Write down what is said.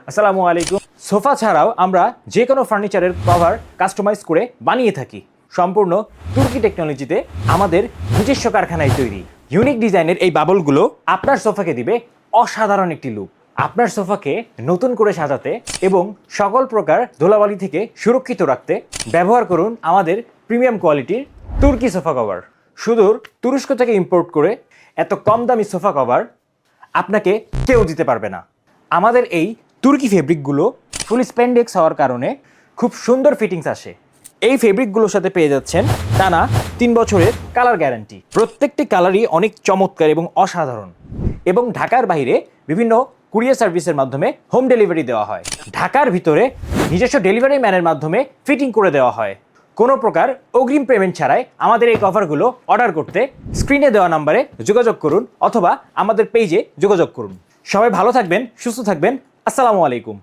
আসসালামু আলাইকুম। সোফা ছাড়াও আমরা যে কোনো ফার্নিচারের কভার কাস্টমাইজ করে বানিয়ে থাকি সম্পূর্ণ তুর্কি টেকনোলজিতে আমাদের নিজস্ব কারখানায় তৈরি। ইউনিক ডিজাইনের এই বাবলগুলো আপনার সোফাকে দিবে অসাধারণ একটি লুক। আপনার সোফাকে নতুন করে সাজাতে এবং সকল প্রকার ধুলাবালি থেকে সুরক্ষিত রাখতে ব্যবহার করুন আমাদের প্রিমিয়াম কোয়ালিটির তুর্কি সোফা কভার। সুদূর তুরস্ক থেকে ইম্পোর্ট করে এত কম দামি সোফা কভার আপনাকে কেউ দিতে পারবে না। আমাদের এই তুর্কি ফেব্রিকগুলো ফুল স্প্যান্ডেক্স হওয়ার কারণে খুব সুন্দর ফিটিংস আসে। এই ফেব্রিকগুলোর সাথে পেয়ে যাচ্ছেন টানা 3 বছরের কালার গ্যারান্টি। প্রত্যেকটি কালারই অনেক চমৎকার এবং অসাধারণ, এবং ঢাকার বাইরে বিভিন্ন কুরিয়ার সার্ভিসের মাধ্যমে হোম ডেলিভারি দেওয়া হয়। ঢাকার ভিতরে নিজস্ব ডেলিভারি ম্যানের মাধ্যমে ফিটিং করে দেওয়া হয়। কোনো প্রকার অগ্রিম পেমেন্ট ছাড়াই আমাদের এই কভারগুলো অর্ডার করতে স্ক্রিনে দেওয়া নাম্বারে যোগাযোগ করুন অথবা আমাদের পেজে যোগাযোগ করুন। সবাই ভালো থাকবেন, সুস্থ থাকবেন। আসসালামু আলাইকুম।